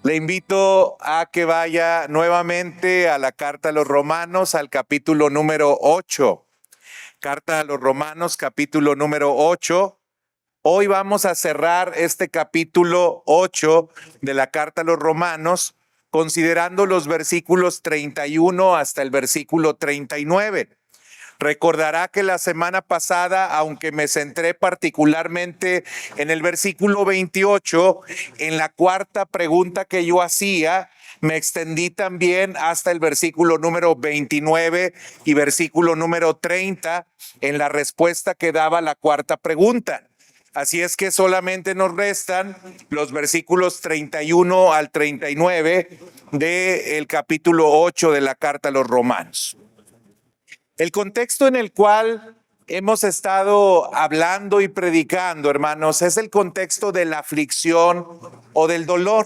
Le invito a que vaya nuevamente a la carta a los Romanos, al capítulo número 8. Carta a los Romanos, capítulo número 8. Hoy vamos a cerrar este capítulo 8 de la carta a los Romanos, considerando los versículos 31 hasta el versículo 39. Recordará que la semana pasada, aunque me centré particularmente en el versículo 28, en la cuarta pregunta que yo hacía, me extendí también hasta el versículo número 29 y versículo número 30 en la respuesta que daba la cuarta pregunta. Así es que solamente nos restan los versículos 31 al 39 del capítulo 8 de la carta a los Romanos. El contexto en el cual hemos estado hablando y predicando, hermanos, es el contexto de la aflicción o del dolor.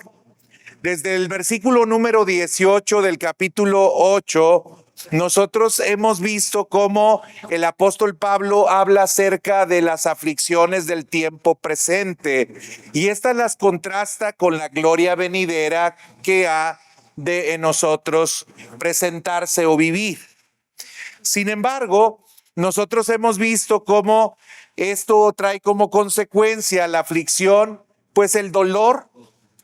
Desde el versículo número 18 del capítulo 8, nosotros hemos visto cómo el apóstol Pablo habla acerca de las aflicciones del tiempo presente y estas las contrasta con la gloria venidera que ha de en nosotros presentarse o vivir. Sin embargo, nosotros hemos visto cómo esto trae como consecuencia la aflicción, pues el dolor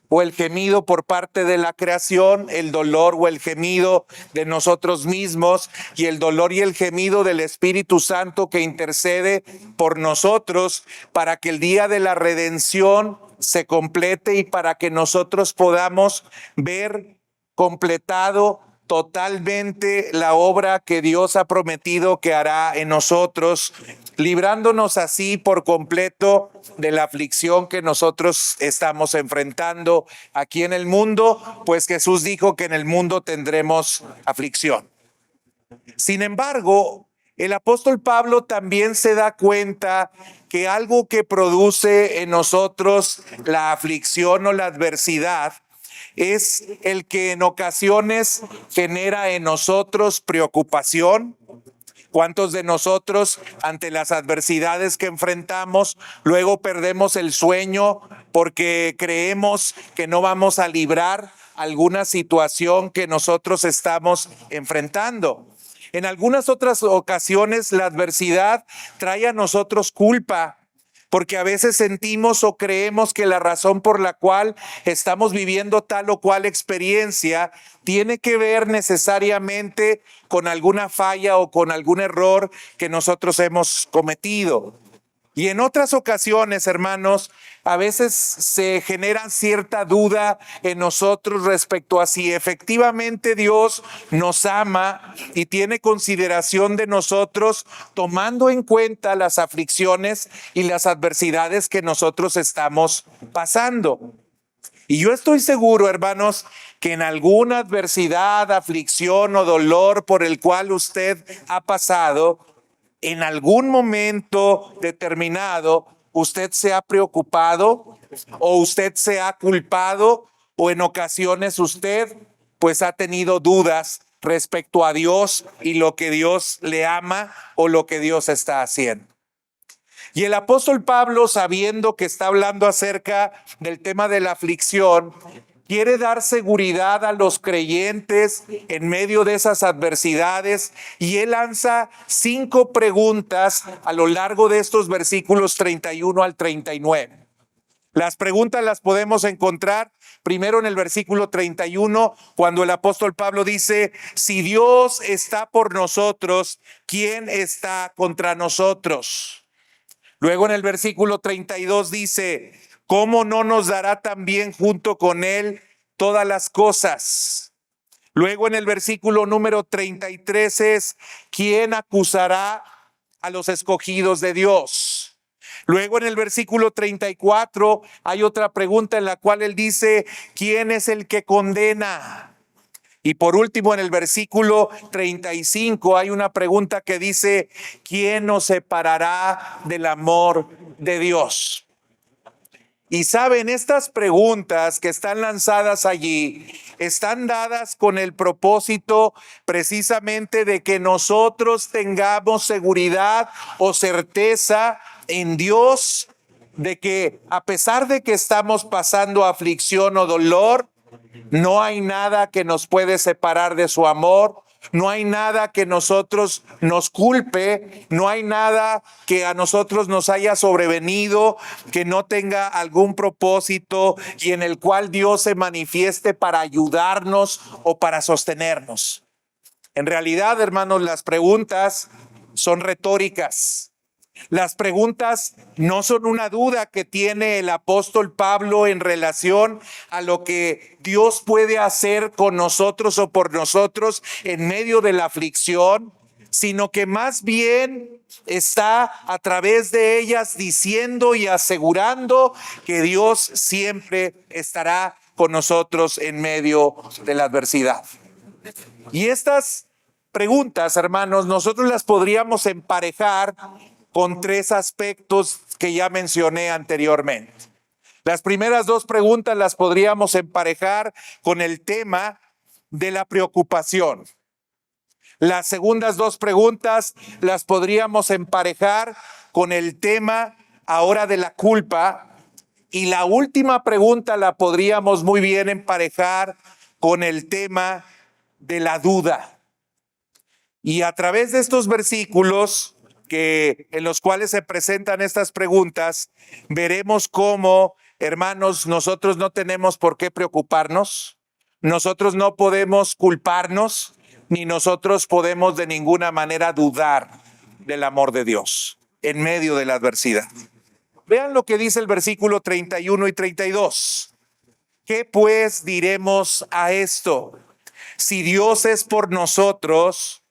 o el gemido por parte de la creación, el dolor o el gemido de nosotros mismos y el dolor y el gemido del Espíritu Santo que intercede por nosotros para que el día de la redención se complete y para que nosotros podamos ver completado totalmente la obra que Dios ha prometido que hará en nosotros, librándonos así por completo de la aflicción que nosotros estamos enfrentando aquí en el mundo, pues Jesús dijo que en el mundo tendremos aflicción. Sin embargo, el apóstol Pablo también se da cuenta que algo que produce en nosotros la aflicción o la adversidad es el que en ocasiones genera en nosotros preocupación. ¿Cuántos de nosotros ante las adversidades que enfrentamos luego perdemos el sueño porque creemos que no vamos a librar alguna situación que nosotros estamos enfrentando? En algunas otras ocasiones la adversidad trae a nosotros culpa, porque a veces sentimos o creemos que la razón por la cual estamos viviendo tal o cual experiencia tiene que ver necesariamente con alguna falla o con algún error que nosotros hemos cometido. Y en otras ocasiones, hermanos, a veces se genera cierta duda en nosotros respecto a si efectivamente Dios nos ama y tiene consideración de nosotros, tomando en cuenta las aflicciones y las adversidades que nosotros estamos pasando. Y yo estoy seguro, hermanos, que en alguna adversidad, aflicción o dolor por el cual usted ha pasado, en algún momento determinado, usted se ha preocupado o usted se ha culpado o en ocasiones usted pues ha tenido dudas respecto a Dios y lo que Dios le ama o lo que Dios está haciendo. Y el apóstol Pablo, sabiendo que está hablando acerca del tema de la aflicción, quiere dar seguridad a los creyentes en medio de esas adversidades y él lanza 5 preguntas a lo largo de estos versículos 31 al 39. Las preguntas las podemos encontrar primero en el versículo 31, cuando el apóstol Pablo dice: si Dios está por nosotros, ¿quién está contra nosotros? Luego en el versículo 32 dice: ¿cómo no nos dará también junto con él todas las cosas? Luego en el versículo número 33 es: ¿quién acusará a los escogidos de Dios? Luego en el versículo 34 hay otra pregunta en la cual él dice: ¿quién es el que condena? Y por último, en el versículo 35 hay una pregunta que dice: ¿quién nos separará del amor de Dios? Y saben, estas preguntas que están lanzadas allí están dadas con el propósito precisamente de que nosotros tengamos seguridad o certeza en Dios de que a pesar de que estamos pasando aflicción o dolor, No hay nada que nos puede separar de su amor. No hay nada que nosotros nos culpe, no hay nada que a nosotros nos haya sobrevenido que no tenga algún propósito y en el cual Dios se manifieste para ayudarnos o para sostenernos. En realidad, hermanos, las preguntas son retóricas. Las preguntas no son una duda que tiene el apóstol Pablo en relación a lo que Dios puede hacer con nosotros o por nosotros en medio de la aflicción, sino que más bien está a través de ellas diciendo y asegurando que Dios siempre estará con nosotros en medio de la adversidad. Y estas preguntas, hermanos, nosotros las podríamos emparejar con tres aspectos que ya mencioné anteriormente. Las primeras dos preguntas las podríamos emparejar con el tema de la preocupación. Las segundas dos preguntas las podríamos emparejar con el tema ahora de la culpa. Y la última pregunta la podríamos muy bien emparejar con el tema de la duda. Y a través de estos versículos en los cuales se presentan estas preguntas, veremos cómo, hermanos, nosotros no tenemos por qué preocuparnos, nosotros no podemos culparnos, ni nosotros podemos de ninguna manera dudar del amor de Dios en medio de la adversidad. Vean lo que dice el versículo 31 y 32. ¿Qué pues diremos a esto? Si Dios es por nosotros,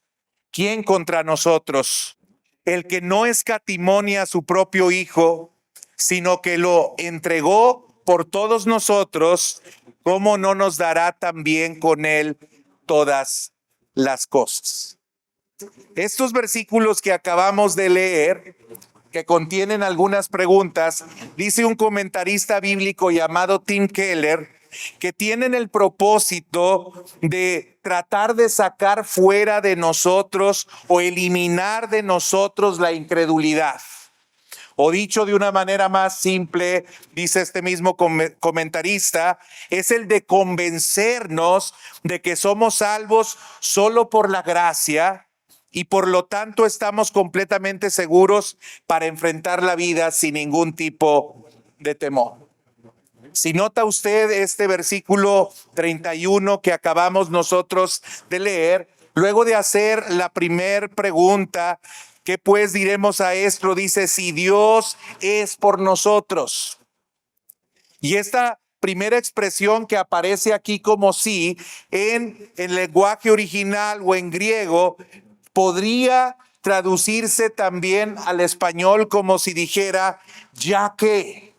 ¿quién contra nosotros? El que no escatimonia a su propio Hijo, sino que lo entregó por todos nosotros, ¿cómo no nos dará también con él todas las cosas? Estos versículos que acabamos de leer, que contienen algunas preguntas, dice un comentarista bíblico llamado Tim Keller, que tienen el propósito de tratar de sacar fuera de nosotros o eliminar de nosotros la incredulidad. O dicho de una manera más simple, dice este mismo comentarista, es el de convencernos de que somos salvos solo por la gracia y por lo tanto estamos completamente seguros para enfrentar la vida sin ningún tipo de temor. Si nota usted este versículo 31 que acabamos nosotros de leer, luego de hacer la primer pregunta, ¿qué pues diremos a esto? Dice, si Dios es por nosotros. Y esta primera expresión que aparece aquí como sí, en el lenguaje original o en griego, podría traducirse también al español como si dijera, ya que.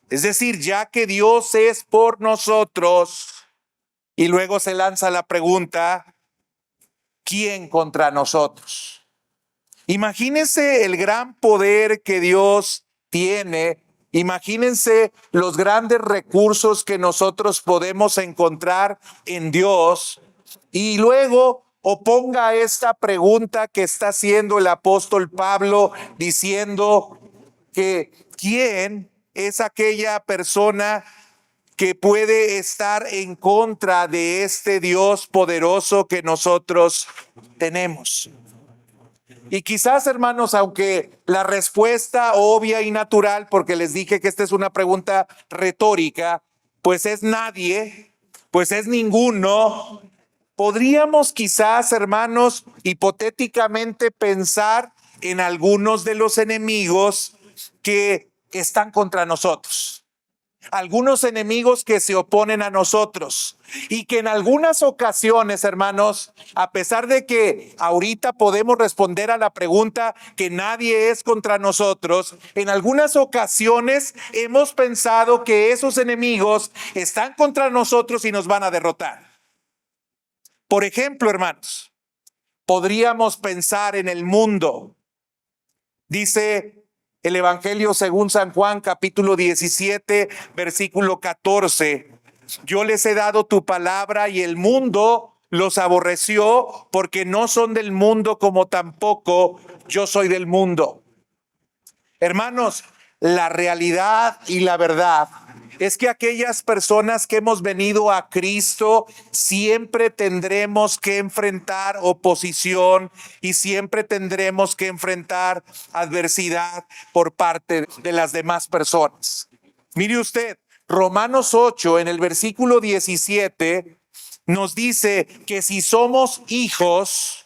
Es decir, ya que Dios es por nosotros, y luego se lanza la pregunta, ¿quién contra nosotros? Imagínense el gran poder que Dios tiene, imagínense los grandes recursos que nosotros podemos encontrar en Dios, y luego oponga esta pregunta que está haciendo el apóstol Pablo, diciendo que ¿quién es aquella persona que puede estar en contra de este Dios poderoso que nosotros tenemos? Y quizás, hermanos, aunque la respuesta obvia y natural, porque les dije que esta es una pregunta retórica, pues es nadie, pues es ninguno, podríamos quizás, hermanos, hipotéticamente pensar en algunos de los enemigos que están contra nosotros. Algunos enemigos que se oponen a nosotros y que en algunas ocasiones, hermanos, a pesar de que ahorita podemos responder a la pregunta que nadie es contra nosotros, en algunas ocasiones hemos pensado que esos enemigos están contra nosotros y nos van a derrotar. Por ejemplo, hermanos, podríamos pensar en el mundo. Dice el Evangelio según San Juan, capítulo 17, versículo 14. Yo les he dado tu palabra y el mundo los aborreció porque no son del mundo como tampoco yo soy del mundo. Hermanos, la realidad y la verdad es que aquellas personas que hemos venido a Cristo siempre tendremos que enfrentar oposición y siempre tendremos que enfrentar adversidad por parte de las demás personas. Mire usted, Romanos 8 en el versículo 17 nos dice que si somos hijos,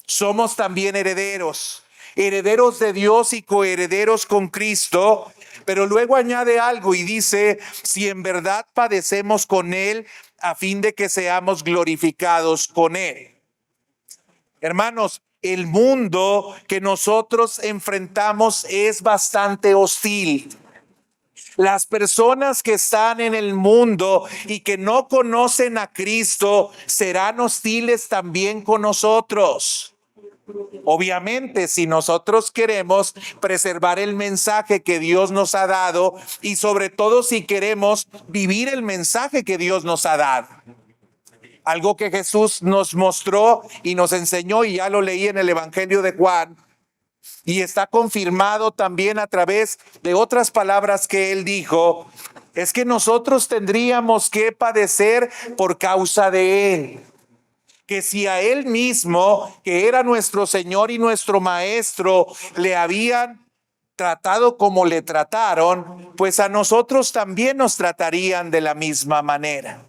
somos también herederos, herederos de Dios y coherederos con Cristo. Pero luego añade algo y dice, si en verdad padecemos con Él, a fin de que seamos glorificados con Él. Hermanos, el mundo que nosotros enfrentamos es bastante hostil. Las personas que están en el mundo y que no conocen a Cristo serán hostiles también con nosotros. Obviamente, si nosotros queremos preservar el mensaje que Dios nos ha dado y sobre todo si queremos vivir el mensaje que Dios nos ha dado. Algo que Jesús nos mostró y nos enseñó, y ya lo leí en el Evangelio de Juan, y está confirmado también a través de otras palabras que él dijo, es que nosotros tendríamos que padecer por causa de él. Que si a él mismo, que era nuestro Señor y nuestro Maestro, le habían tratado como le trataron, pues a nosotros también nos tratarían de la misma manera.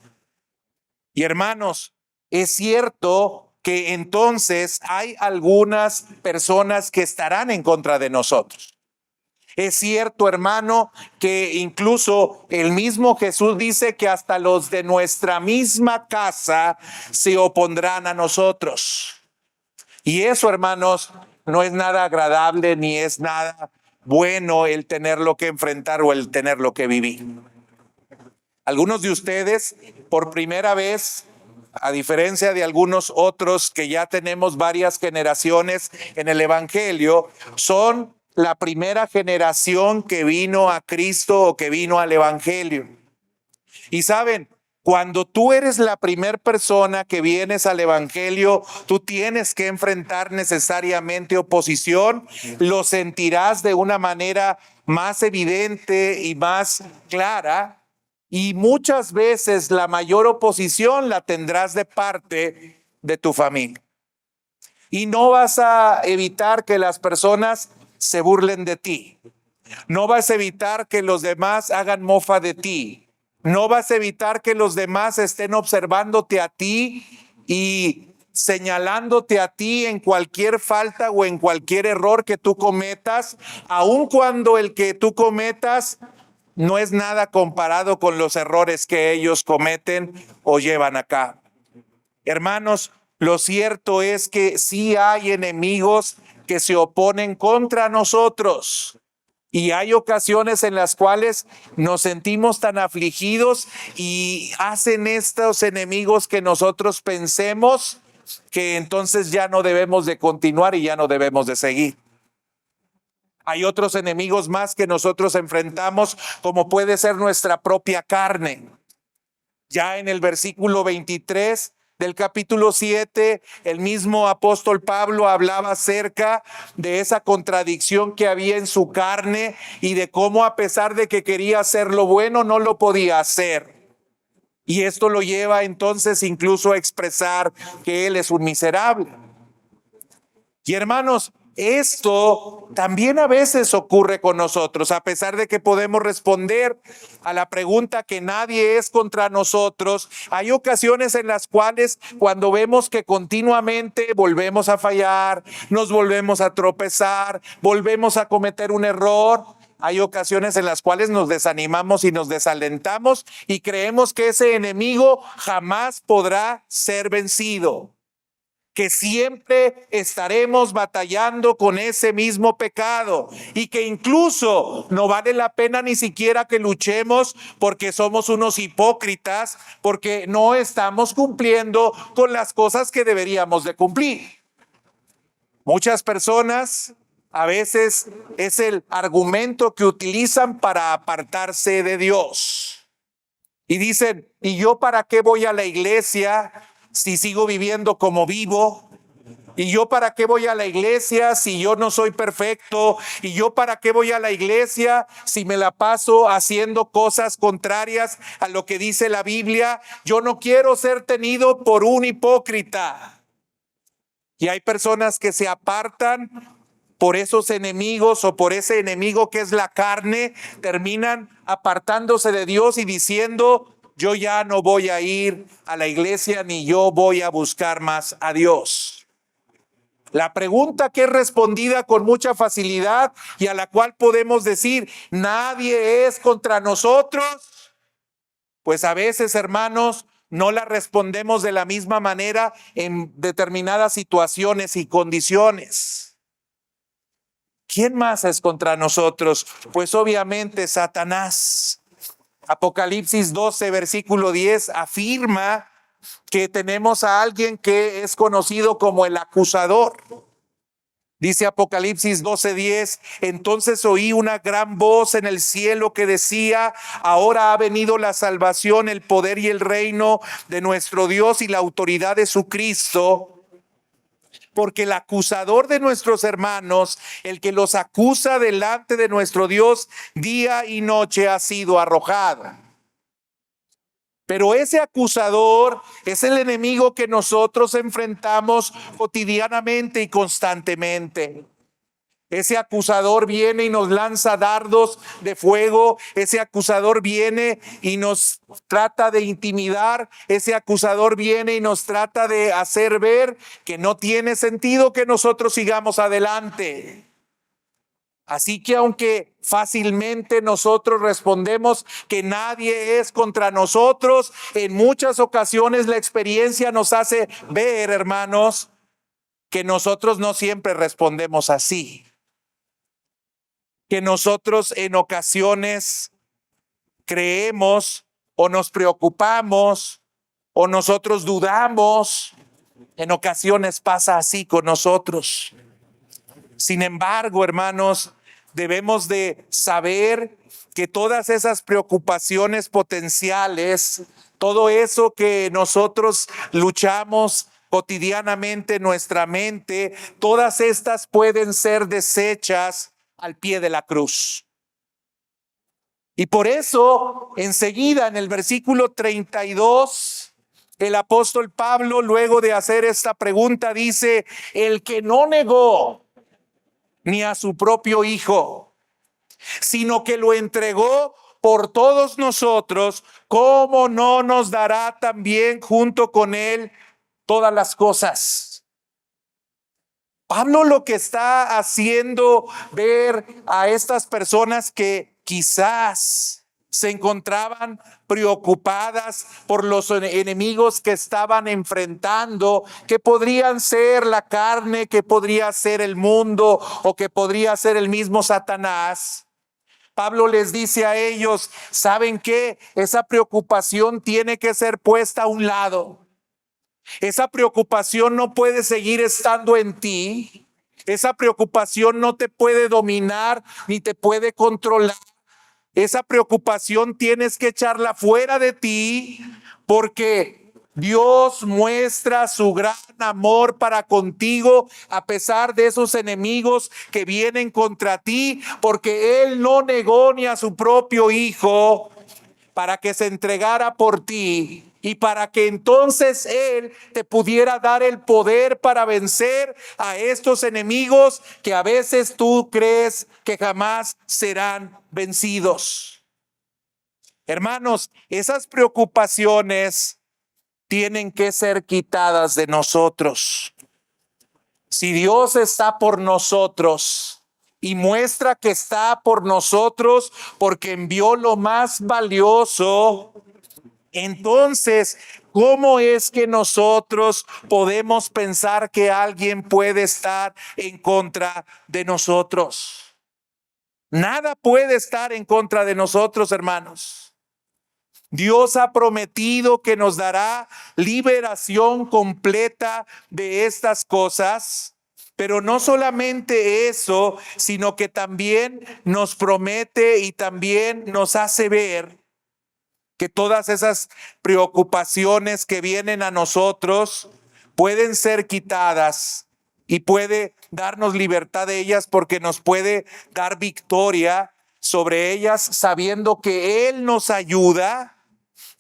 Y hermanos, es cierto que entonces hay algunas personas que estarán en contra de nosotros. Es cierto, hermano, que incluso el mismo Jesús dice que hasta los de nuestra misma casa se opondrán a nosotros. Y eso, hermanos, no es nada agradable ni es nada bueno el tenerlo que enfrentar o el tenerlo que vivir. Algunos de ustedes, por primera vez, a diferencia de algunos otros que ya tenemos varias generaciones en el Evangelio, son la primera generación que vino a Cristo o que vino al Evangelio. Y saben, cuando tú eres la primera persona que vienes al Evangelio, tú tienes que enfrentar necesariamente oposición. Lo sentirás de una manera más evidente y más clara. Y muchas veces la mayor oposición la tendrás de parte de tu familia. Y no vas a evitar que las personas se burlen de ti. No vas a evitar que los demás hagan mofa de ti. No vas a evitar que los demás estén observándote a ti y señalándote a ti en cualquier falta o en cualquier error que tú cometas, aun cuando el que tú cometas no es nada comparado con los errores que ellos cometen o llevan a cabo. Hermanos, lo cierto es que sí hay enemigos que se oponen contra nosotros. Y hay ocasiones en las cuales nos sentimos tan afligidos y hacen estos enemigos que nosotros pensemos que entonces ya no debemos de continuar y ya no debemos de seguir. Hay otros enemigos más que nosotros enfrentamos, como puede ser nuestra propia carne. Ya en el versículo 23 del capítulo 7, el mismo apóstol Pablo hablaba acerca de esa contradicción que había en su carne y de cómo, a pesar de que quería hacer lo bueno, no lo podía hacer. Y esto lo lleva entonces incluso a expresar que él es un miserable. Y hermanos, esto también a veces ocurre con nosotros, a pesar de que podemos responder a la pregunta que nadie es contra nosotros. Hay ocasiones en las cuales cuando vemos que continuamente volvemos a fallar, nos volvemos a tropezar, volvemos a cometer un error. Hay ocasiones en las cuales nos desanimamos y nos desalentamos y creemos que ese enemigo jamás podrá ser vencido, que siempre estaremos batallando con ese mismo pecado y que incluso no vale la pena ni siquiera que luchemos porque somos unos hipócritas, porque no estamos cumpliendo con las cosas que deberíamos de cumplir. Muchas personas a veces es el argumento que utilizan para apartarse de Dios. Y dicen, ¿y yo para qué voy a la iglesia si sigo viviendo como vivo? ¿Y yo para qué voy a la iglesia si yo no soy perfecto? ¿Y yo para qué voy a la iglesia si me la paso haciendo cosas contrarias a lo que dice la Biblia? Yo no quiero ser tenido por un hipócrita. Y hay personas que se apartan por esos enemigos o por ese enemigo que es la carne, terminan apartándose de Dios y diciendo: yo ya no voy a ir a la iglesia ni yo voy a buscar más a Dios. La pregunta que es respondida con mucha facilidad y a la cual podemos decir: nadie es contra nosotros, pues a veces, hermanos, no la respondemos de la misma manera en determinadas situaciones y condiciones. ¿Quién más es contra nosotros? Pues obviamente Satanás. Apocalipsis 12, versículo 10 afirma que tenemos a alguien que es conocido como el acusador. Dice Apocalipsis 12:10: entonces oí una gran voz en el cielo que decía: ahora ha venido la salvación, el poder y el reino de nuestro Dios y la autoridad de su Cristo, porque el acusador de nuestros hermanos, el que los acusa delante de nuestro Dios día y noche, ha sido arrojado. Pero ese acusador es el enemigo que nosotros enfrentamos cotidianamente y constantemente. Ese acusador viene y nos lanza dardos de fuego. Ese acusador viene y nos trata de intimidar. Ese acusador viene y nos trata de hacer ver que no tiene sentido que nosotros sigamos adelante. Así que aunque fácilmente nosotros respondemos que nadie es contra nosotros, en muchas ocasiones la experiencia nos hace ver, hermanos, que nosotros no siempre respondemos así. Que nosotros en ocasiones creemos o nos preocupamos o nosotros dudamos. En ocasiones pasa así con nosotros. Sin embargo, hermanos, debemos de saber que todas esas preocupaciones potenciales, todo eso que nosotros luchamos cotidianamente en nuestra mente, todas estas pueden ser deshechas al pie de la cruz. Y por eso, enseguida en el versículo 32, el apóstol Pablo, luego de hacer esta pregunta, dice: el que no negó ni a su propio Hijo, sino que lo entregó por todos nosotros, ¿cómo no nos dará también junto con él todas las cosas? Pablo lo que está haciendo ver a estas personas que quizás se encontraban preocupadas por los enemigos que estaban enfrentando, que podrían ser la carne, que podría ser el mundo o que podría ser el mismo Satanás. Pablo les dice a ellos: ¿saben qué? Esa preocupación tiene que ser puesta a un lado. Esa preocupación no puede seguir estando en ti. Esa preocupación no te puede dominar ni te puede controlar. Esa preocupación tienes que echarla fuera de ti, porque Dios muestra su gran amor para contigo a pesar de esos enemigos que vienen contra ti, porque Él no negó ni a su propio Hijo para que se entregara por ti y para que entonces Él te pudiera dar el poder para vencer a estos enemigos que a veces tú crees que jamás serán vencidos. Hermanos, esas preocupaciones tienen que ser quitadas de nosotros. Si Dios está por nosotros y muestra que está por nosotros porque envió lo más valioso, entonces, ¿cómo es que nosotros podemos pensar que alguien puede estar en contra de nosotros? Nada puede estar en contra de nosotros, hermanos. Dios ha prometido que nos dará liberación completa de estas cosas. Pero no solamente eso, sino que también nos promete y también nos hace ver que todas esas preocupaciones que vienen a nosotros pueden ser quitadas y puede darnos libertad de ellas porque nos puede dar victoria sobre ellas, sabiendo que Él nos ayuda,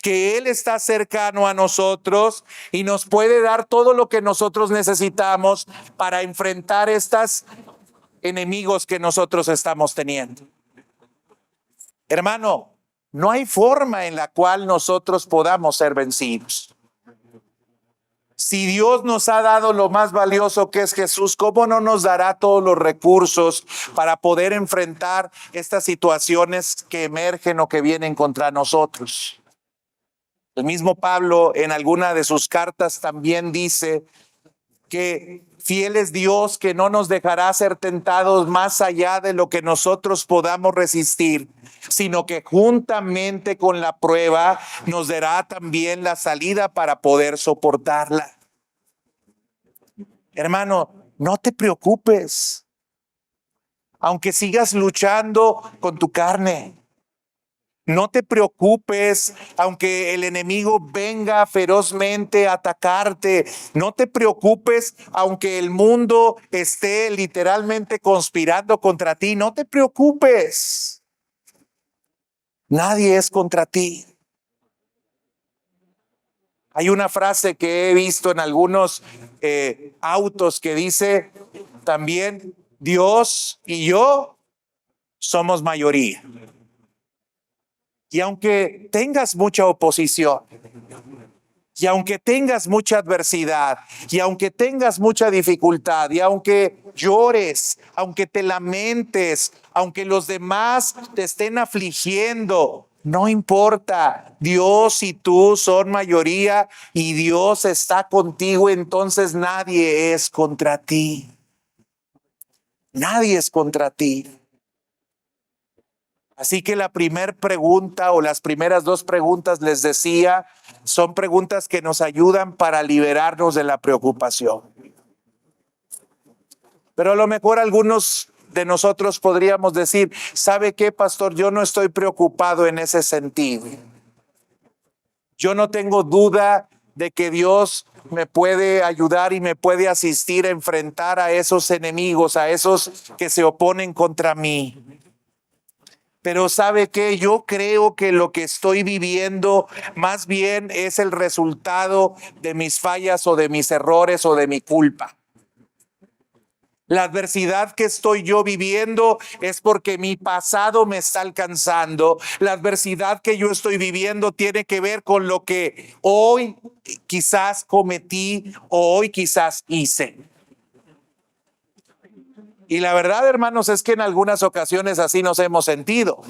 que Él está cercano a nosotros y nos puede dar todo lo que nosotros necesitamos para enfrentar estos enemigos que nosotros estamos teniendo. Hermano, no hay forma en la cual nosotros podamos ser vencidos. Si Dios nos ha dado lo más valioso que es Jesús, ¿cómo no nos dará todos los recursos para poder enfrentar estas situaciones que emergen o que vienen contra nosotros? El mismo Pablo en alguna de sus cartas también dice que fiel es Dios, que no nos dejará ser tentados más allá de lo que nosotros podamos resistir, sino que juntamente con la prueba nos dará también la salida para poder soportarla. Hermano, no te preocupes, aunque sigas luchando con tu carne. No te preocupes, aunque el enemigo venga ferozmente a atacarte. No te preocupes, aunque el mundo esté literalmente conspirando contra ti. No te preocupes. Nadie es contra ti. Hay una frase que he visto en algunos autos que dice también: Dios y yo somos mayoría. Y aunque tengas mucha oposición, y aunque tengas mucha adversidad, y aunque tengas mucha dificultad, y aunque llores, aunque te lamentes, aunque los demás te estén afligiendo, no importa, Dios y tú son mayoría y Dios está contigo, entonces nadie es contra ti. Nadie es contra ti. Así que la primera pregunta o las primeras dos preguntas, les decía, son preguntas que nos ayudan para liberarnos de la preocupación. Pero a lo mejor algunos de nosotros podríamos decir: ¿sabe qué, pastor? Yo no estoy preocupado en ese sentido. Yo no tengo duda de que Dios me puede ayudar y me puede asistir a enfrentar a esos enemigos, a esos que se oponen contra mí. Pero ¿sabe qué? Yo creo que lo que estoy viviendo más bien es el resultado de mis fallas o de mis errores o de mi culpa. La adversidad que estoy yo viviendo es porque mi pasado me está alcanzando. La adversidad que yo estoy viviendo tiene que ver con lo que hoy quizás cometí o hoy quizás hice. Y la verdad, hermanos, es que en algunas ocasiones así nos hemos sentido.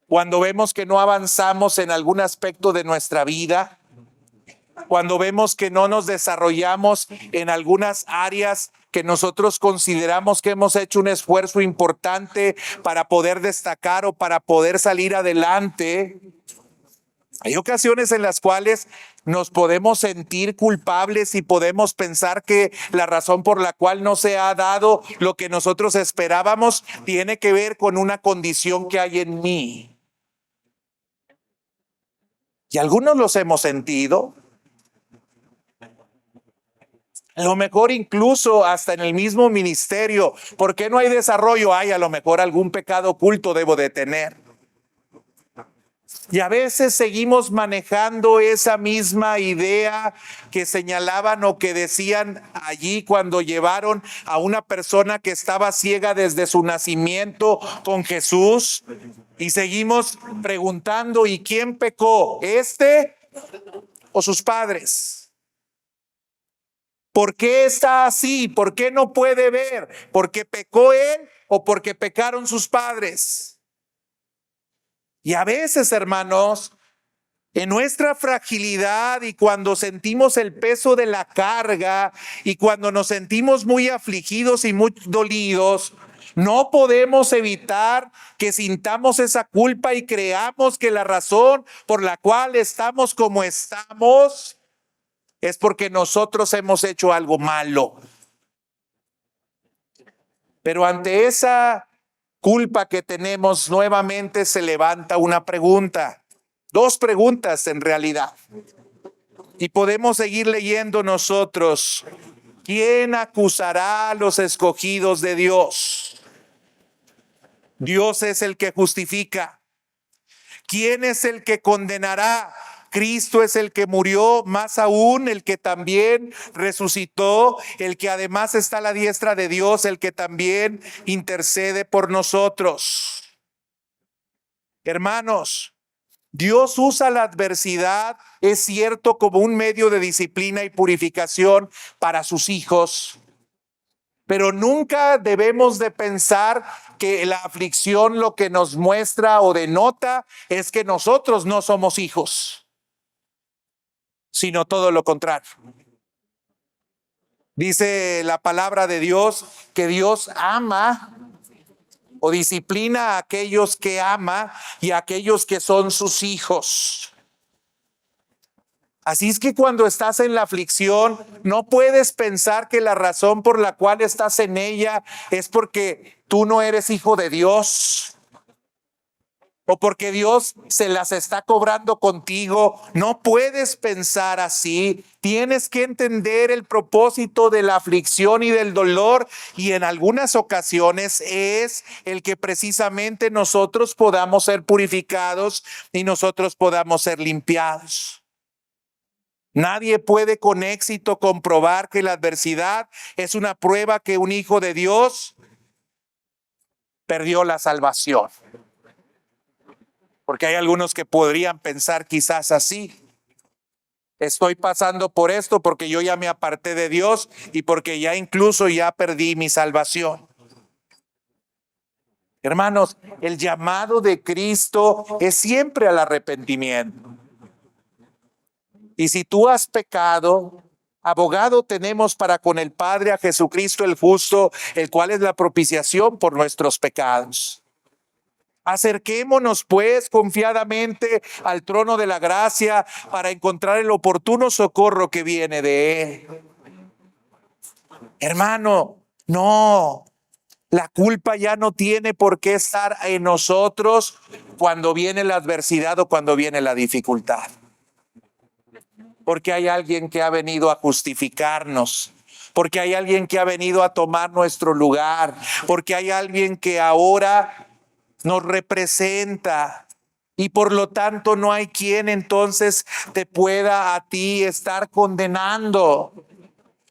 Cuando vemos que no avanzamos en algún aspecto de nuestra vida, cuando vemos que no nos desarrollamos en algunas áreas que nosotros consideramos que hemos hecho un esfuerzo importante para poder destacar o para poder salir adelante, hay ocasiones en las cuales nos podemos sentir culpables y podemos pensar que la razón por la cual no se ha dado lo que nosotros esperábamos tiene que ver con una condición que hay en mí. Y algunos los hemos sentido. A lo mejor incluso hasta en el mismo ministerio. ¿Por qué no hay desarrollo? Hay a lo mejor algún pecado oculto debo de tener. Y a veces seguimos manejando esa misma idea que señalaban o que decían allí cuando llevaron a una persona que estaba ciega desde su nacimiento con Jesús. Y seguimos preguntando: ¿y quién pecó? ¿Este o sus padres? ¿Por qué está así? ¿Por qué no puede ver? ¿Porque pecó él o porque pecaron sus padres? Y a veces, hermanos, en nuestra fragilidad y cuando sentimos el peso de la carga y cuando nos sentimos muy afligidos y muy dolidos, no podemos evitar que sintamos esa culpa y creamos que la razón por la cual estamos como estamos es porque nosotros hemos hecho algo malo. Pero ante esa culpa que tenemos, nuevamente se levanta una pregunta, dos preguntas en realidad. Y podemos seguir leyendo nosotros ¿Quién acusará a los escogidos de Dios? Dios es el que justifica. ¿Quién es el que condenará? Cristo es el que murió, más aún el que también resucitó, el que además está a la diestra de Dios, el que también intercede por nosotros. Hermanos, Dios usa la adversidad, es cierto, como un medio de disciplina y purificación para sus hijos. Pero nunca debemos de pensar que la aflicción lo que nos muestra o denota es que nosotros no somos hijos, sino todo lo contrario. Dice la palabra de Dios que Dios ama o disciplina a aquellos que ama y a aquellos que son sus hijos. Así es que cuando estás en la aflicción, no puedes pensar que la razón por la cual estás en ella es porque tú no eres hijo de Dios o porque Dios se las está cobrando contigo. No puedes pensar así. Tienes que entender el propósito de la aflicción y del dolor, y en algunas ocasiones es el que precisamente nosotros podamos ser purificados y nosotros podamos ser limpiados. Nadie puede con éxito comprobar que la adversidad es una prueba que un hijo de Dios perdió la salvación. Porque hay algunos que podrían pensar quizás así: estoy pasando por esto porque yo ya me aparté de Dios y porque ya incluso ya perdí mi salvación. Hermanos, el llamado de Cristo es siempre al arrepentimiento. Y si tú has pecado, abogado tenemos para con el Padre a Jesucristo el justo, el cual es la propiciación por nuestros pecados. Acerquémonos pues confiadamente al trono de la gracia para encontrar el oportuno socorro que viene de Él. Hermano, no, la culpa ya no tiene por qué estar en nosotros cuando viene la adversidad o cuando viene la dificultad. Porque hay alguien que ha venido a justificarnos, porque hay alguien que ha venido a tomar nuestro lugar, porque hay alguien que ahora nos representa, y por lo tanto no hay quien entonces te pueda a ti estar condenando.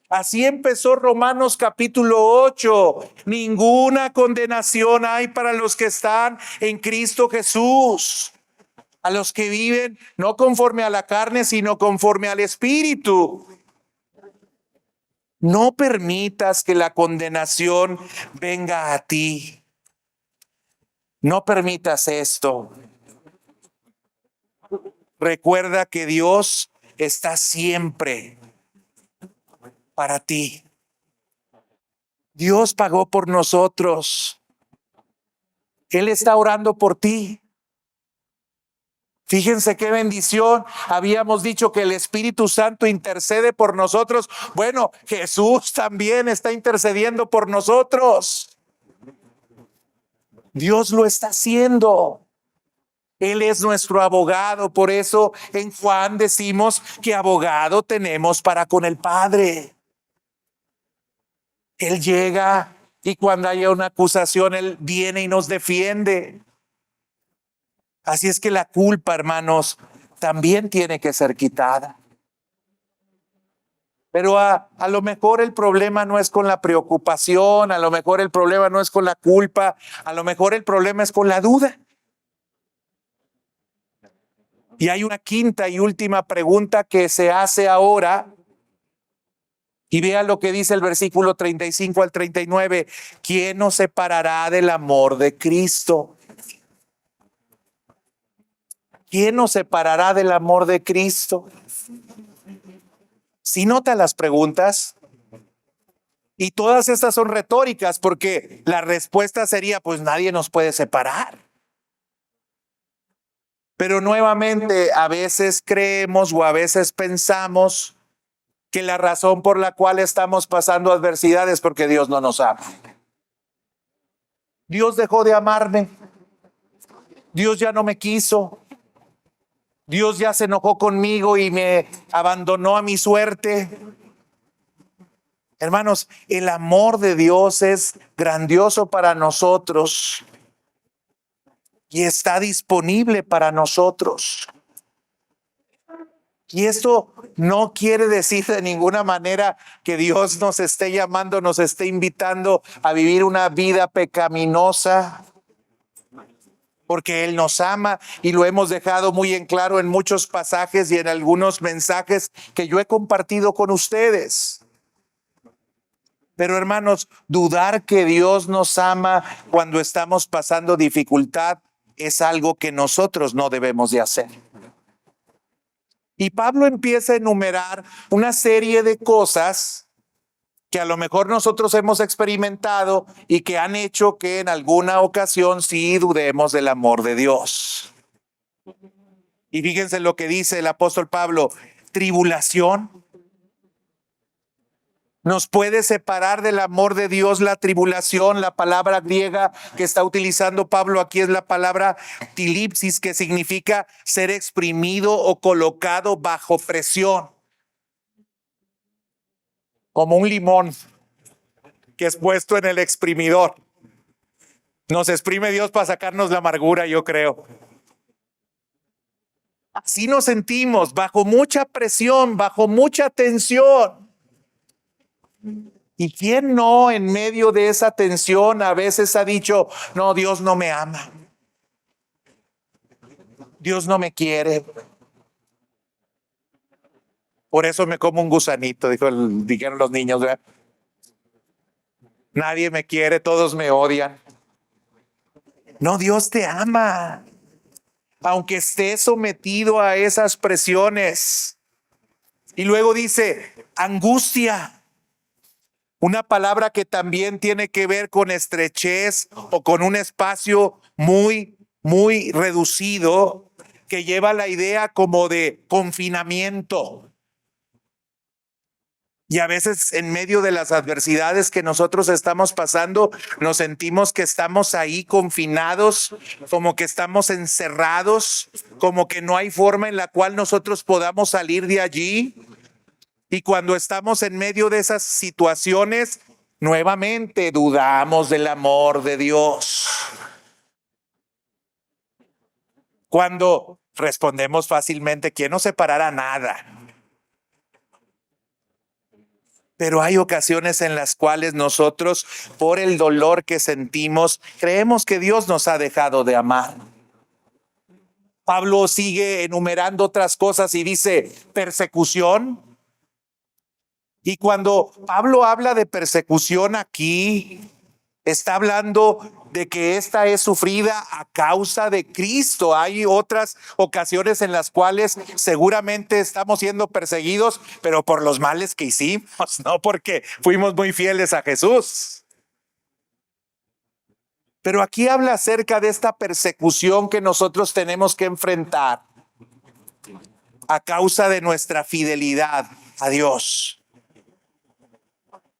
Así empezó Romanos capítulo 8. Ninguna condenación hay para los que están en Cristo Jesús, a los que viven no conforme a la carne, sino conforme al Espíritu. No permitas que la condenación venga a ti. No permitas esto. Recuerda que Dios está siempre para ti. Dios pagó por nosotros. Él está orando por ti. Fíjense qué bendición. Habíamos dicho que el Espíritu Santo intercede por nosotros. Bueno, Jesús también está intercediendo por nosotros. Dios lo está haciendo. Él es nuestro abogado. Por eso en Juan decimos que abogado tenemos para con el Padre. Él llega y cuando haya una acusación, Él viene y nos defiende. Así es que la culpa, hermanos, también tiene que ser quitada. Pero a lo mejor el problema no es con la preocupación, a lo mejor el problema no es con la culpa, a lo mejor el problema es con la duda. Y hay una quinta y última pregunta que se hace ahora. Y vea lo que dice el versículo 35 al 39. ¿Quién nos separará del amor de Cristo? ¿Quién nos separará del amor de Cristo? Si nota las preguntas, y todas estas son retóricas, porque la respuesta sería: pues nadie nos puede separar. Pero nuevamente a veces creemos o a veces pensamos que la razón por la cual estamos pasando adversidad es porque Dios no nos ama. Dios dejó de amarme. Dios ya no me quiso. Dios ya se enojó conmigo y me abandonó a mi suerte. Hermanos, el amor de Dios es grandioso para nosotros y está disponible para nosotros. Y esto no quiere decir de ninguna manera que Dios nos esté llamando, nos esté invitando a vivir una vida pecaminosa, porque Él nos ama y lo hemos dejado muy en claro en muchos pasajes y en algunos mensajes que yo he compartido con ustedes. Pero hermanos, dudar que Dios nos ama cuando estamos pasando dificultad es algo que nosotros no debemos de hacer. Y Pablo empieza a enumerar una serie de cosas que a lo mejor nosotros hemos experimentado y que han hecho que en alguna ocasión sí dudemos del amor de Dios. Y fíjense lo que dice el apóstol Pablo: tribulación. ¿Nos puede separar del amor de Dios la tribulación? La palabra griega que está utilizando Pablo aquí es la palabra tilipsis, que significa ser exprimido o colocado bajo presión. Como un limón que es puesto en el exprimidor. Nos exprime Dios para sacarnos la amargura, yo creo. Así nos sentimos, bajo mucha presión, bajo mucha tensión. ¿Y quién no en medio de esa tensión a veces ha dicho: no, Dios no me ama, Dios no me quiere, por eso me como un gusanito? Dijeron los niños, ¿verdad? Nadie me quiere, todos me odian. No, Dios te ama, aunque estés sometido a esas presiones. Y luego dice angustia. Una palabra que también tiene que ver con estrechez o con un espacio muy, muy reducido, que lleva la idea como de confinamiento. Y a veces en medio de las adversidades que nosotros estamos pasando, nos sentimos que estamos ahí confinados, como que estamos encerrados, como que no hay forma en la cual nosotros podamos salir de allí. Y cuando estamos en medio de esas situaciones, nuevamente dudamos del amor de Dios. Cuando respondemos fácilmente: ¿quién nos separará? Nada. Pero hay ocasiones en las cuales nosotros, por el dolor que sentimos, creemos que Dios nos ha dejado de amar. Pablo sigue enumerando otras cosas y dice persecución. Y cuando Pablo habla de persecución aquí, está hablando de que esta es sufrida a causa de Cristo. Hay otras ocasiones en las cuales seguramente estamos siendo perseguidos, pero por los males que hicimos, no porque fuimos muy fieles a Jesús. Pero aquí habla acerca de esta persecución que nosotros tenemos que enfrentar a causa de nuestra fidelidad a Dios.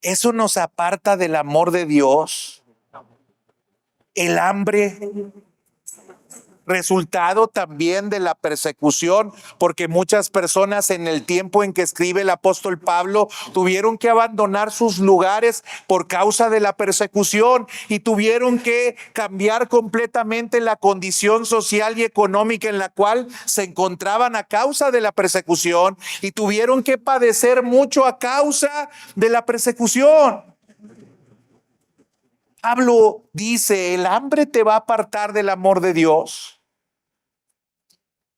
¿Eso nos aparta del amor de Dios? El hambre, resultado también de la persecución, porque muchas personas en el tiempo en que escribe el apóstol Pablo tuvieron que abandonar sus lugares por causa de la persecución y tuvieron que cambiar completamente la condición social y económica en la cual se encontraban a causa de la persecución y tuvieron que padecer mucho a causa de la persecución. Pablo dice: el hambre te va a apartar del amor de Dios.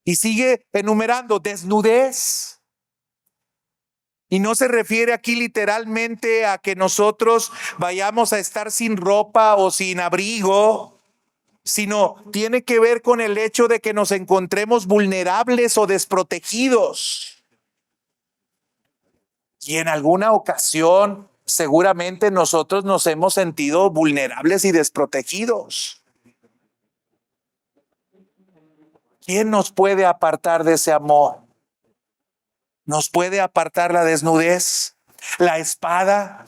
Y sigue enumerando desnudez. Y no se refiere aquí literalmente a que nosotros vayamos a estar sin ropa o sin abrigo, sino tiene que ver con el hecho de que nos encontremos vulnerables o desprotegidos. Y en alguna ocasión seguramente nosotros nos hemos sentido vulnerables y desprotegidos. ¿Quién nos puede apartar de ese amor? ¿Nos puede apartar la desnudez? La espada.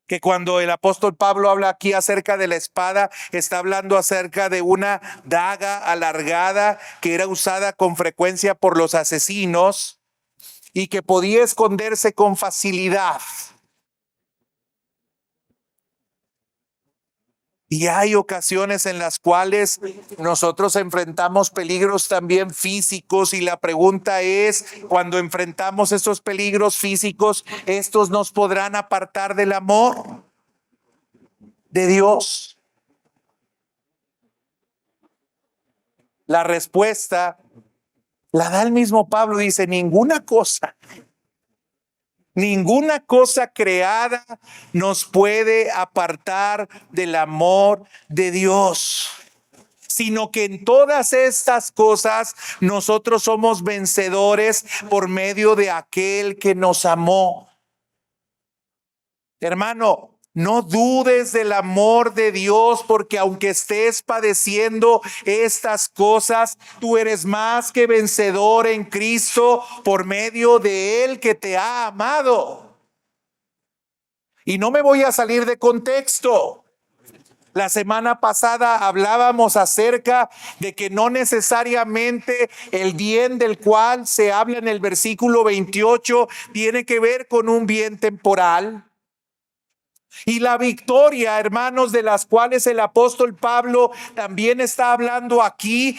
Que cuando el apóstol Pablo habla aquí acerca de la espada, está hablando acerca de una daga alargada que era usada con frecuencia por los asesinos y que podía esconderse con facilidad. Y hay ocasiones en las cuales nosotros enfrentamos peligros también físicos y la pregunta es, cuando enfrentamos esos peligros físicos, ¿estos nos podrán apartar del amor de Dios? La respuesta la da el mismo Pablo, dice, ninguna cosa creada nos puede apartar del amor de Dios, sino que en todas estas cosas nosotros somos vencedores por medio de aquel que nos amó. Hermano, no dudes del amor de Dios, porque aunque estés padeciendo estas cosas, tú eres más que vencedor en Cristo por medio de Él que te ha amado. Y no me voy a salir de contexto. La semana pasada hablábamos acerca de que no necesariamente el bien del cual se habla en el versículo 28 tiene que ver con un bien temporal. Y la victoria, hermanos, de las cuales el apóstol Pablo también está hablando aquí,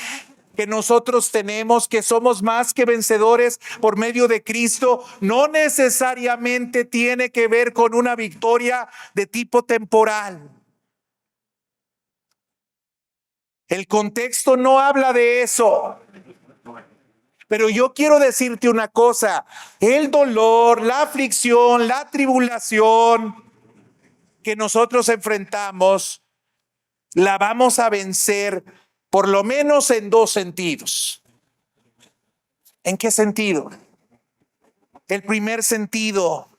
que nosotros tenemos, que somos más que vencedores por medio de Cristo, no necesariamente tiene que ver con una victoria de tipo temporal. El contexto no habla de eso. Pero yo quiero decirte una cosa, el dolor, la aflicción, la tribulación que nosotros enfrentamos, la vamos a vencer por lo menos en dos sentidos. ¿En qué sentido? El primer sentido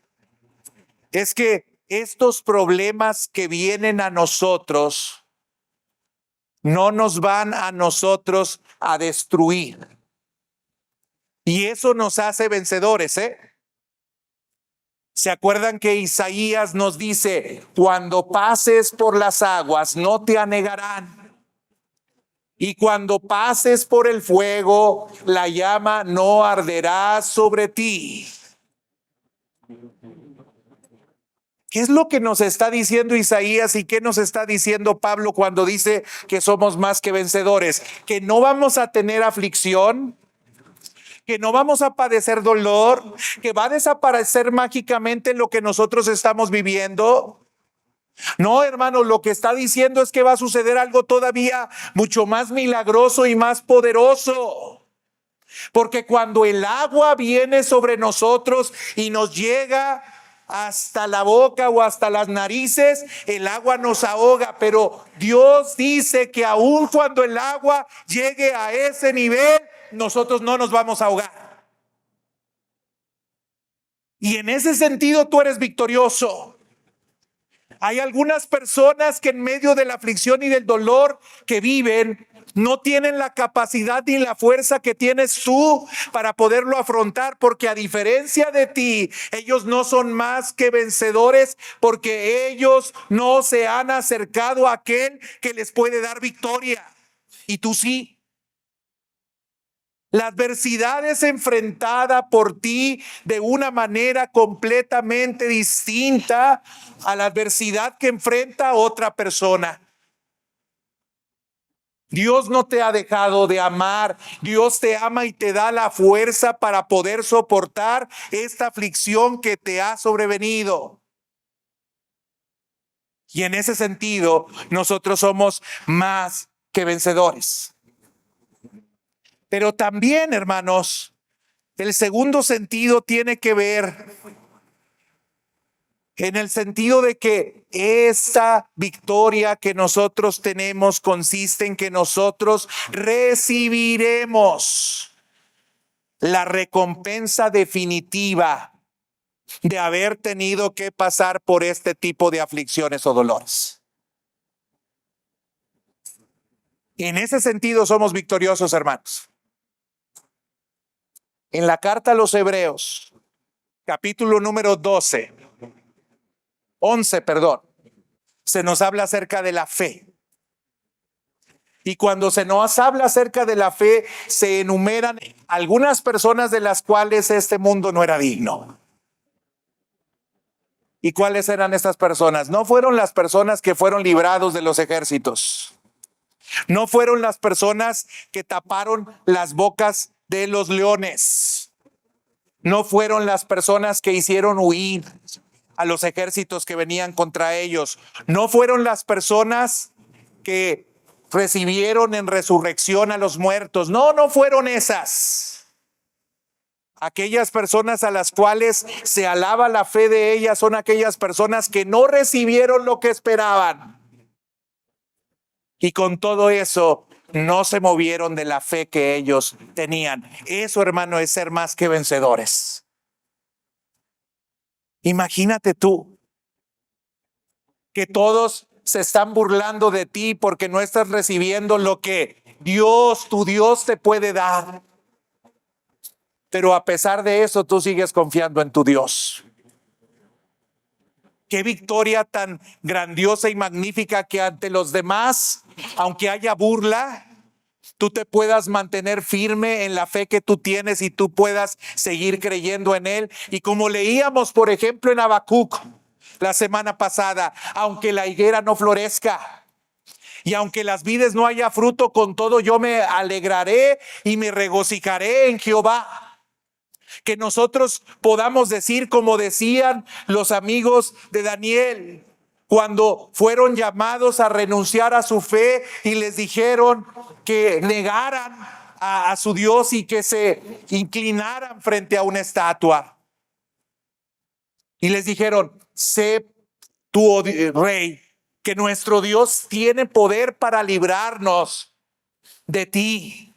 es que estos problemas que vienen a nosotros no nos van a nosotros a destruir. Y eso nos hace vencedores, ¿eh? ¿Se acuerdan que Isaías nos dice, cuando pases por las aguas no te anegarán? Y cuando pases por el fuego, la llama no arderá sobre ti. ¿Qué es lo que nos está diciendo Isaías y qué nos está diciendo Pablo cuando dice que somos más que vencedores? Que no vamos a tener aflicción, que no vamos a padecer dolor, que va a desaparecer mágicamente lo que nosotros estamos viviendo. No, hermano, lo que está diciendo es que va a suceder algo todavía mucho más milagroso y más poderoso. Porque cuando el agua viene sobre nosotros y nos llega hasta la boca o hasta las narices, el agua nos ahoga, pero Dios dice que aun cuando el agua llegue a ese nivel, nosotros no nos vamos a ahogar. Y en ese sentido tú eres victorioso. Hay algunas personas que en medio de la aflicción y del dolor que viven, no tienen la capacidad ni la fuerza que tienes tú para poderlo afrontar, porque a diferencia de ti, ellos no son más que vencedores, porque ellos no se han acercado a aquel que les puede dar victoria. Y tú sí. La adversidad es enfrentada por ti de una manera completamente distinta a la adversidad que enfrenta otra persona. Dios no te ha dejado de amar. Dios te ama y te da la fuerza para poder soportar esta aflicción que te ha sobrevenido. Y en ese sentido, nosotros somos más que vencedores. Pero también, hermanos, el segundo sentido tiene que ver en el sentido de que esta victoria que nosotros tenemos consiste en que nosotros recibiremos la recompensa definitiva de haber tenido que pasar por este tipo de aflicciones o dolores. En ese sentido somos victoriosos, hermanos. En la carta a los Hebreos, capítulo número 11, se nos habla acerca de la fe. Y cuando se nos habla acerca de la fe, se enumeran algunas personas de las cuales este mundo no era digno. ¿Y cuáles eran estas personas? No fueron las personas que fueron librados de los ejércitos. No fueron las personas que taparon las bocas de los leones. No fueron las personas que hicieron huir a los ejércitos que venían contra ellos. No fueron las personas que recibieron en resurrección a los muertos. No, no fueron esas. Aquellas personas a las cuales se alaba la fe de ellas son aquellas personas que no recibieron lo que esperaban. Y con todo eso no se movieron de la fe que ellos tenían. Eso, hermano, es ser más que vencedores. Imagínate tú que todos se están burlando de ti porque no estás recibiendo lo que Dios, tu Dios, te puede dar. Pero a pesar de eso, tú sigues confiando en tu Dios. Qué victoria tan grandiosa y magnífica que ante los demás, aunque haya burla, tú te puedas mantener firme en la fe que tú tienes y tú puedas seguir creyendo en Él. Y como leíamos, por ejemplo, en Habacuc la semana pasada, aunque la higuera no florezca y aunque las vides no haya fruto, con todo yo me alegraré y me regocijaré en Jehová. Que nosotros podamos decir como decían los amigos de Daniel cuando fueron llamados a renunciar a su fe y les dijeron que negaran a su Dios y que se inclinaran frente a una estatua. Y les dijeron: sé tú, oh rey, que nuestro Dios tiene poder para librarnos de ti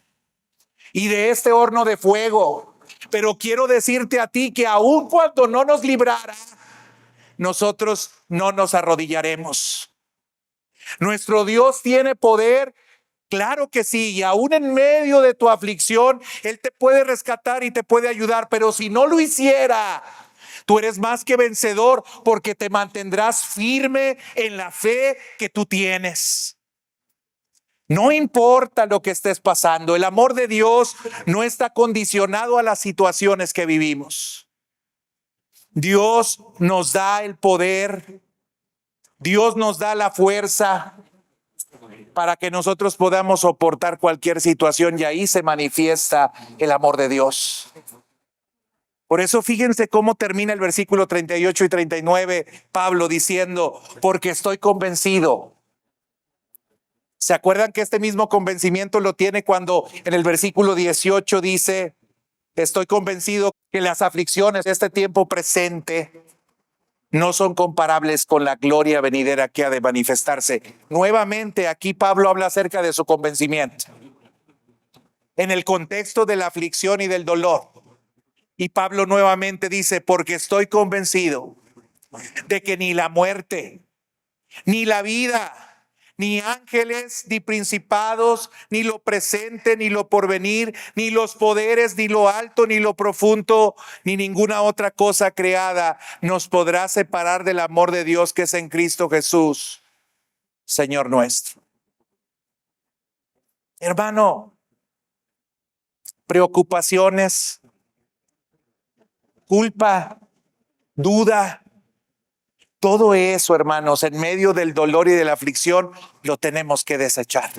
y de este horno de fuego. Pero quiero decirte a ti que aun cuando no nos librara, nosotros no nos arrodillaremos. Nuestro Dios tiene poder, claro que sí, y aún en medio de tu aflicción, Él te puede rescatar y te puede ayudar, pero si no lo hiciera, tú eres más que vencedor porque te mantendrás firme en la fe que tú tienes. No importa lo que estés pasando, el amor de Dios no está condicionado a las situaciones que vivimos. Dios nos da el poder, Dios nos da la fuerza para que nosotros podamos soportar cualquier situación y ahí se manifiesta el amor de Dios. Por eso fíjense cómo termina el versículo 38 y 39, Pablo diciendo: porque estoy convencido. ¿Se acuerdan que este mismo convencimiento lo tiene cuando en el versículo 18 dice: estoy convencido que las aflicciones de este tiempo presente no son comparables con la gloria venidera que ha de manifestarse? Nuevamente aquí Pablo habla acerca de su convencimiento en el contexto de la aflicción y del dolor. Y Pablo nuevamente dice: porque estoy convencido de que ni la muerte, ni la vida, ni ángeles, ni principados, ni lo presente, ni lo porvenir, ni los poderes, ni lo alto, ni lo profundo, ni ninguna otra cosa creada nos podrá separar del amor de Dios que es en Cristo Jesús, Señor nuestro. Hermano, preocupaciones, culpa, duda, todo eso, hermanos, en medio del dolor y de la aflicción, lo tenemos que desechar.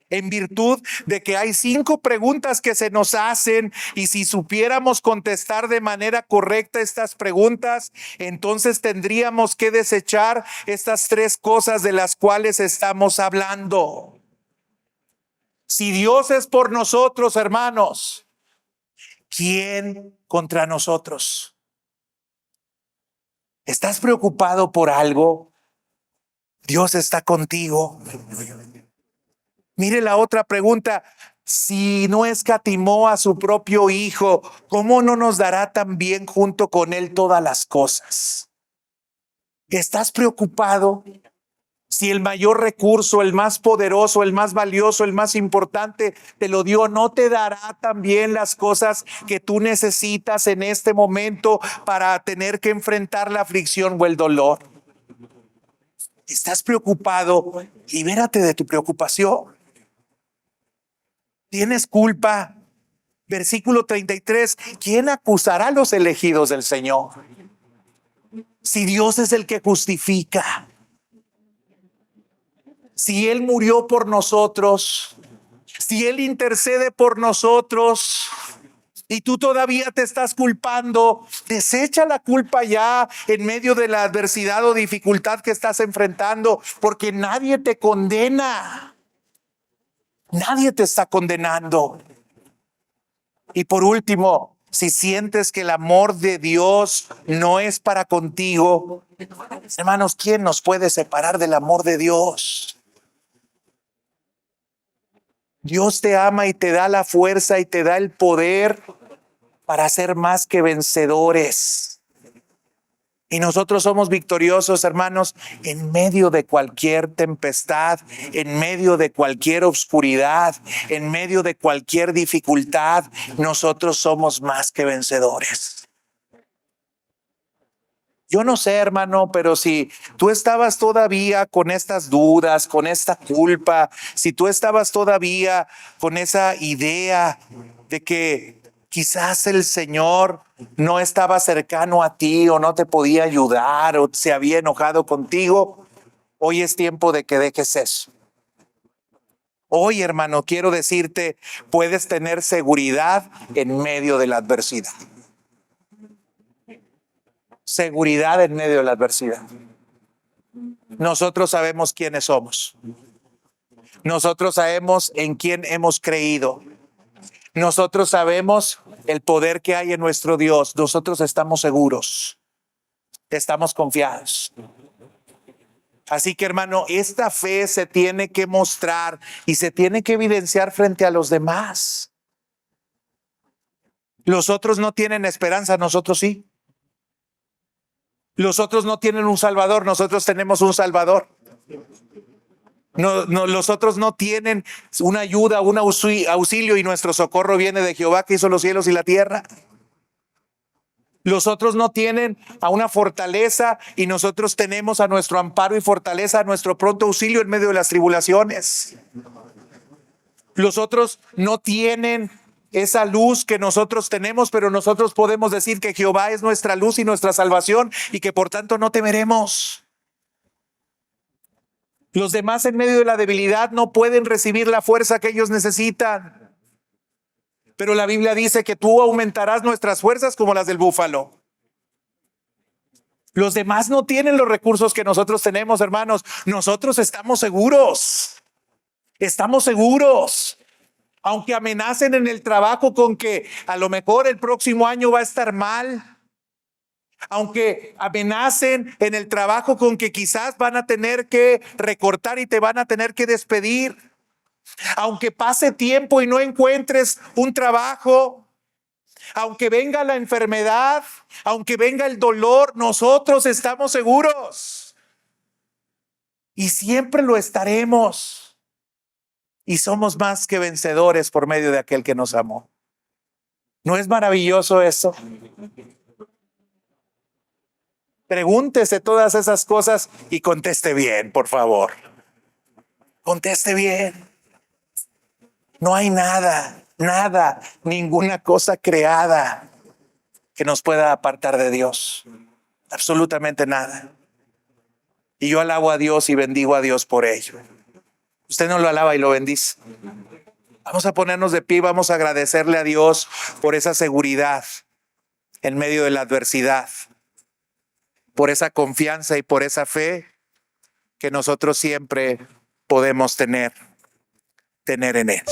En virtud de que hay 5 preguntas que se nos hacen, y si supiéramos contestar de manera correcta estas preguntas, entonces tendríamos que desechar estas 3 cosas de las cuales estamos hablando. Si Dios es por nosotros, hermanos, ¿quién contra nosotros? ¿Estás preocupado por algo? Dios está contigo. Mire la otra pregunta: si no escatimó a su propio Hijo, ¿cómo no nos dará también junto con Él todas las cosas? ¿Estás preocupado? Si el mayor recurso, el más poderoso, el más valioso, el más importante te lo dio, ¿no te dará también las cosas que tú necesitas en este momento para tener que enfrentar la aflicción o el dolor? ¿Estás preocupado? Libérate de tu preocupación. ¿Tienes culpa? Versículo 33, ¿quién acusará a los elegidos del Señor? Si Dios es el que justifica, si Él murió por nosotros, si Él intercede por nosotros y tú todavía te estás culpando, desecha la culpa ya en medio de la adversidad o dificultad que estás enfrentando, porque nadie te condena. Nadie te está condenando. Y por último, si sientes que el amor de Dios no es para contigo, hermanos, ¿quién nos puede separar del amor de Dios? Dios te ama y te da la fuerza y te da el poder para ser más que vencedores. Y nosotros somos victoriosos, hermanos, en medio de cualquier tempestad, en medio de cualquier oscuridad, en medio de cualquier dificultad, nosotros somos más que vencedores. Yo no sé, hermano, pero si tú estabas todavía con estas dudas, con esta culpa, si tú estabas todavía con esa idea de que quizás el Señor no estaba cercano a ti o no te podía ayudar o se había enojado contigo, hoy es tiempo de que dejes eso. Hoy, hermano, quiero decirte, puedes tener seguridad en medio de la adversidad. Seguridad en medio de la adversidad. Nosotros sabemos quiénes somos. Nosotros sabemos en quién hemos creído. Nosotros sabemos el poder que hay en nuestro Dios. Nosotros estamos seguros. Estamos confiados. Así que, hermano, esta fe se tiene que mostrar y se tiene que evidenciar frente a los demás. Los otros no tienen esperanza, nosotros sí. Los otros no tienen un Salvador, nosotros tenemos un Salvador. Los otros no tienen una ayuda, un auxilio, y nuestro socorro viene de Jehová que hizo los cielos y la tierra. Los otros no tienen a una fortaleza y nosotros tenemos a nuestro amparo y fortaleza, a nuestro pronto auxilio en medio de las tribulaciones. Los otros no tienen esa luz que nosotros tenemos, pero nosotros podemos decir que Jehová es nuestra luz y nuestra salvación y que por tanto no temeremos. Los demás en medio de la debilidad no pueden recibir la fuerza que ellos necesitan. Pero la Biblia dice que tú aumentarás nuestras fuerzas como las del búfalo. Los demás no tienen los recursos que nosotros tenemos, hermanos. Nosotros estamos seguros. Estamos seguros. Aunque amenacen en el trabajo con que a lo mejor el próximo año va a estar mal. Aunque amenacen en el trabajo con que quizás van a tener que recortar y te van a tener que despedir. Aunque pase tiempo y no encuentres un trabajo. Aunque venga la enfermedad, aunque venga el dolor, nosotros estamos seguros. Y siempre lo estaremos. Y somos más que vencedores por medio de aquel que nos amó. ¿No es maravilloso eso? Pregúntese todas esas cosas y conteste bien, por favor. Conteste bien. No hay nada, ninguna cosa creada que nos pueda apartar de Dios. Absolutamente nada. Y yo alabo a Dios y bendigo a Dios por ello. Usted no lo alaba y lo bendice. Vamos a ponernos de pie, vamos a agradecerle a Dios por esa seguridad en medio de la adversidad, por esa confianza y por esa fe que nosotros siempre podemos tener en Él.